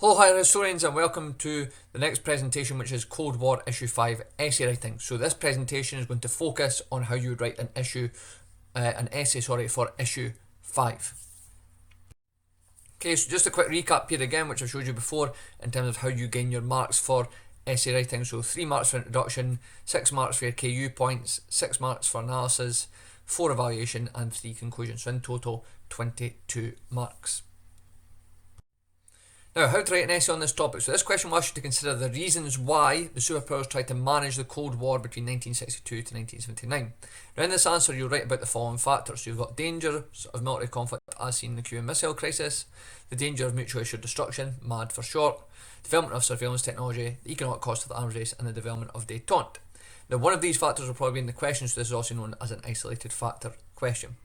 Hello, hi historians, and welcome to the next presentation, which is Cold War Issue 5 Essay Writing. So this presentation is going to focus on how you would write an essay for Issue 5. Okay, so just a quick recap here again, which I showed you before, in terms of how you gain your marks for essay writing. So 3 marks for introduction, 6 marks for your KU points, 6 marks for analysis, 4 evaluation, and 3 conclusion. So in total, 22 marks. Now, how to write an essay on this topic. So this question will ask you to consider the reasons why the superpowers tried to manage the Cold War between 1962 to 1979. Now in this answer, you'll write about the following factors. So you've got dangers of military conflict as seen in the Cuban Missile Crisis, the danger of mutually assured destruction, MAD for short, development of surveillance technology, the economic cost of the arms race, and the development of détente. Now one of these factors will probably be in the question, so this is also known as an isolated factor question.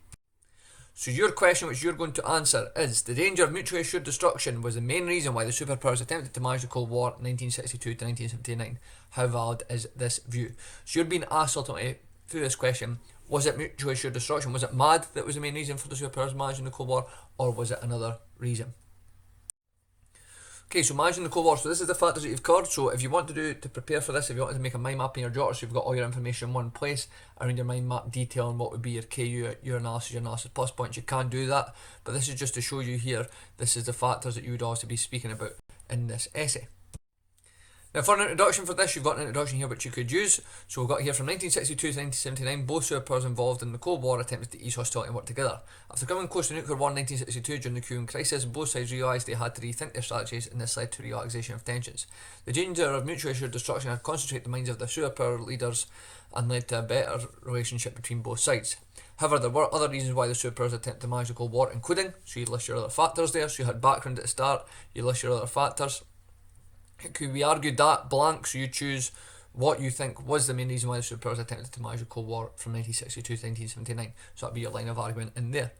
So your question, which you're going to answer, is the danger of mutually assured destruction was the main reason why the superpowers attempted to manage the Cold War 1962 to 1979. How valid is this view? So you're being asked ultimately through this question, was it mutually assured destruction? Was it MAD that was the main reason for the superpowers managing the Cold War, or was it another reason? Okay, so managing the Cold War, so this is the factors that you've covered. So if you want to prepare for this, if you want to make a mind map in your jotter, so you've got all your information in one place, around your mind map detail and what would be your KU, your analysis plus points, you can do that. But this is just to show you here, this is the factors that you would also be speaking about in this essay. Now for an introduction for this, you've got an introduction here which you could use. So we've got here from 1962 to 1979, both superpowers involved in the Cold War attempted to ease hostility and work together. After coming close to nuclear war in 1962 during the Cuban crisis, both sides realised they had to rethink their strategies, and this led to relaxation of tensions. The danger of mutually assured destruction had concentrated the minds of the superpower leaders and led to a better relationship between both sides. However, there were other reasons why the superpowers attempted to manage the Cold War, including, so you list your other factors there, so you had background at the start, you list your other factors. It could be argued that blank, so you choose what you think was the main reason why the superpowers attempted to manage the Cold War from 1962 to 1979. So that'd be your line of argument in there.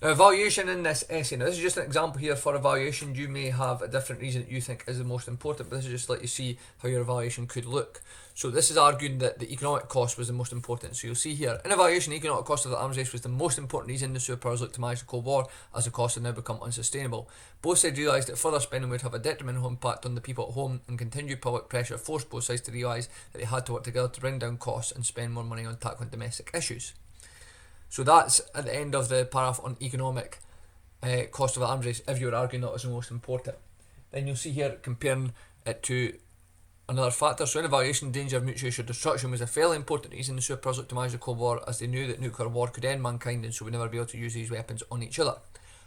Now, evaluation in this essay. Now, this is just an example here for evaluation. You may have a different reason that you think is the most important, but this is just to let you see how your evaluation could look. So this is arguing that the economic cost was the most important. So you'll see here, in evaluation, the economic cost of the arms race was the most important reason the superpowers looked to manage the Cold War, as the cost had now become unsustainable. Both sides realised that further spending would have a detrimental impact on the people at home, and continued public pressure forced both sides to realise that they had to work together to bring down costs and spend more money on tackling domestic issues. So that's at the end of the paragraph on economic cost of the arms race, if you were arguing that was the most important. Then you'll see here comparing it to another factor. So in evaluation, danger of mutually assured destruction was a fairly important reason the superpowers looked to manage the Cold War, as they knew that nuclear war could end mankind and so would never be able to use these weapons on each other.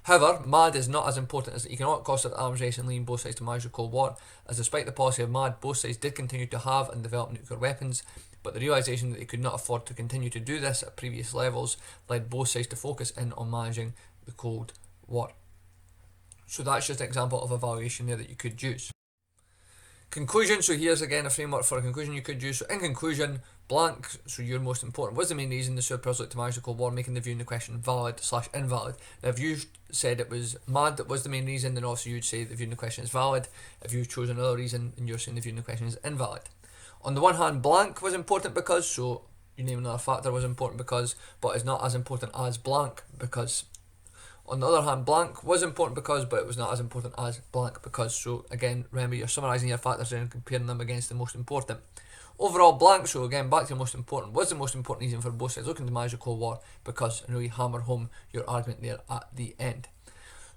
However, MAD is not as important as the economic cost of the arms race and leading both sides to manage the Cold War, as despite the policy of MAD, both sides did continue to have and develop nuclear weapons, but the realisation that they could not afford to continue to do this at previous levels led both sides to focus in on managing the Cold War. So that's just an example of evaluation there that you could use. Conclusion, so here's again a framework for a conclusion you could use. So in conclusion, blank, so your most important, was the main reason the superpowers looked to manage the Cold War, making the view in the question valid/invalid. Now if you said it was MAD that was the main reason, then obviously you'd say the view in the question is valid. If you chose another reason, then you're saying the view in the question is invalid. On the one hand, blank was important because, so you name another factor was important because, but is not as important as blank because. On the other hand, blank was important because, but it was not as important as blank because. So again, remember, you're summarising your factors and comparing them against the most important. Overall, blank, so again, back to the most important, was the most important reason for both sides looking to manage the Cold War because, and really hammer home your argument there at the end.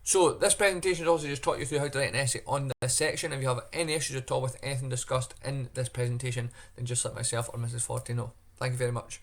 So this presentation has also just taught you through how to write an essay on this section. If you have any issues at all with anything discussed in this presentation, then just let myself or Mrs. Forte know. Thank you very much.